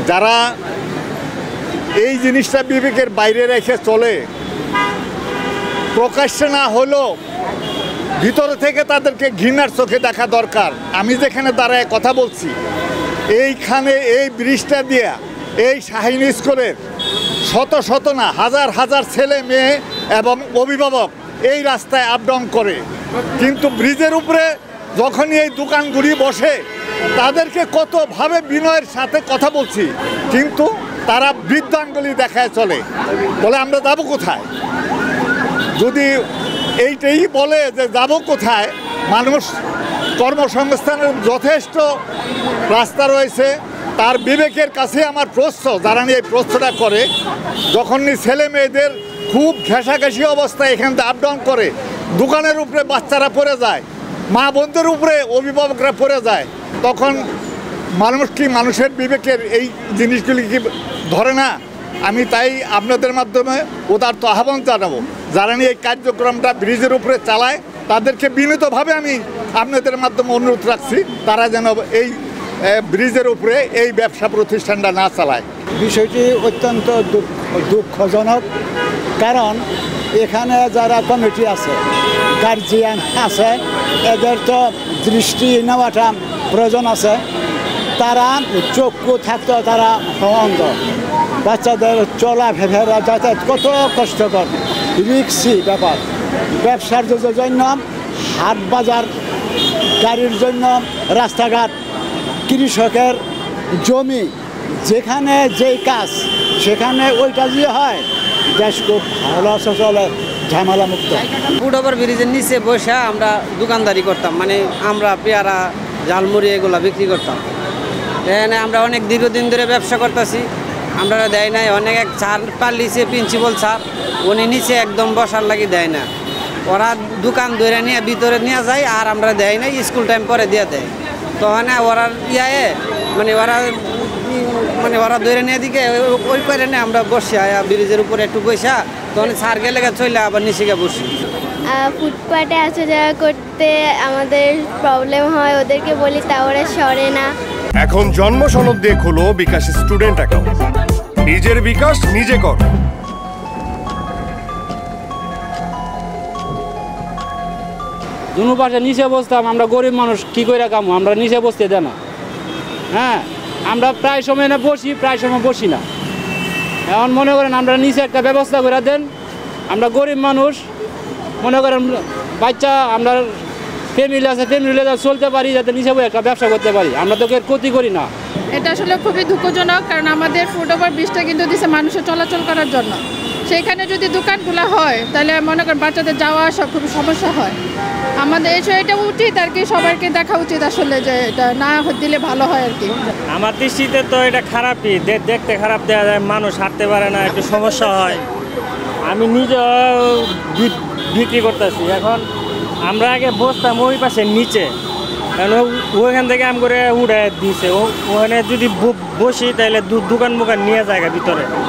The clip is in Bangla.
যারা এই জিনিসটা বিবেকের বাইরে রেখে চলে, প্রকাশ্যে না হলেও ভিতরে থেকে তাদেরকে ঘৃণার চোখে দেখা দরকার। আমি যেখানে দাঁড়ায় কথা বলছি, এইখানে এই ব্রিজটা দিয়া এই শাহীন স্কুলের শত শত না হাজার হাজার ছেলে মেয়ে এবং অভিভাবক এই রাস্তায় আপ ডাউন করে, কিন্তু ব্রিজের উপরে যখনই এই দোকানগুলি বসে তাদেরকে কতভাবে বিনয়ের সাথে কথা বলছি, কিন্তু তারা বৃদ্ধাঙ্গুলি দেখায় চলে, বলে আমরা যাবো কোথায়। যদি এইটাই বলে যে যাব কোথায়, মানুষ কর্মসংস্থানের যথেষ্ট রাস্তা রয়েছে, তার বিবেকের কাছে আমার প্রশ্ন, যারা নিয়ে এই প্রশ্নটা করে, যখনই ছেলে মেয়েদের খুব ঘেঁষাঘেঁষি অবস্থায় এখান থেকে আপ ডাউন করে, দোকানের উপরে বাচ্চারা পড়ে যায়, মা বোনদের উপরে অভিভাবকরা পড়ে যায়, তখন মানুষ কি মানুষের বিবেকের এই জিনিসগুলি কি ধরে না? আমি তাই আপনাদের মাধ্যমে উদারত আহ্বান জানাবো, যারা নিয়ে এই কার্যক্রমটা ব্রিজের উপরে চালায় তাদেরকে বিনীতভাবে আমি আপনাদের মাধ্যমে অনুরোধ রাখছি, তারা যেন এই ব্রিজের উপরে এই ব্যবসা প্রতিষ্ঠানটা না চালায়। বিষয়টি অত্যন্ত দুঃখজনক, কারণ এখানে যারা কমিটি আছে, গার্জিয়ান আছে, এদের তো দৃষ্টি নেওয়াটা প্রয়োজন আছে। তারা চক্ষু থাকতো, তারা অন্ধ। বাচ্চাদের চলাফেরা যাতায়াত কত কষ্টকর, রিক্সি ব্যাপার। ব্যবসার জন্য, হাট বাজার, গাড়ির জন্য রাস্তাঘাট, কৃষকের জমি, যেখানে যেই কাজ সেখানে ওই কাজই হয়। দেশ খুব ভালো চলে, ঝামেলা মুক্ত। ফুটওভার ব্রিজের নিচে বসে আমরা দোকানদারি করতাম, মানে আমরা পেয়ারা, ঝালমুড়ি এগুলো বিক্রি করতাম। এখানে আমরা অনেক দীর্ঘদিন ধরে ব্যবসা করতেছি, আমরা দেয় নাই। অনেক এক স্যার পাল্লিছে, প্রিন্সিপাল স্যার, উনি নিচে একদম বসার লাগি দেয় না। ওরা দোকান ধরে নিয়ে ভিতরে নিয়ে যায়, আর আমরা দেয় নাই, স্কুল টাইম পরে দিয়ে দেয়। তখন ওরা ওরা ধরে নিয়ে দিকে ওই করে নিয়ে আমরা বসে ব্রিজের উপরে একটু বসা, তখন স্যার গেলে চলে আবার নিচে গিয়ে বসি। ফুটপাতে আসা যাওয়া করতে আমাদের প্রবলেম হয়, ওদেরকে বলি তা ওরা সরে না। এখন জন্ম সনদ দিয়ে খোলো বিকাশ স্টুডেন্ট অ্যাকাউন্ট, নিজের বিকাশ নিজে কর। দুনো পাশে নিচে বসতাম, আমরা গরিব মানুষ কি করে কামো, আমরা নিচে বসতে দেয় না। হ্যাঁ, আমরা প্রায় সময় না বসি, প্রায় সময় বসি না। এখন মনে করেন আমরা নিচে একটা ব্যবস্থা করে দেন, আমরা গরিব মানুষ, মনে করেন বাচ্চা, আমরা ফ্যামিলি আছে, ফ্যামিলি চলতে পারি, যাতে নিচে বসে একটা ব্যবসা করতে পারি, আমরা তো ক্ষতি করি না। এটা আসলে খুবই দুঃখজনক, কারণ আমাদের ফুটওভার ব্রিজটা কিন্তু দিচ্ছে মানুষের চলাচল করার জন্য। সেইখানে যদি দোকানগুলো হয় তাহলে মনে করেন বাচ্চাদের যাওয়া আসা খুব সমস্যা হয়। আমাদের এটা উচিত আর কি, সবাইকে দেখা উচিত আসলে যে এটা না দিলে ভালো হয় আর কি। আমার দৃষ্টিতে তো এটা খারাপই, দেখতে খারাপ দেখা যায়, মানুষ হাঁটতে পারে না, একটু সমস্যা হয়। আমি নিজে বিক্রি করতেছি, এখন আমরা আগে বসতাম ওই পাশে নিচে, কারণ ওইখান থেকে আম করে উড়ে দিয়েছে। ওখানে যদি বসি তাহলে দোকান মোকান নিয়ে যায় ভিতরে,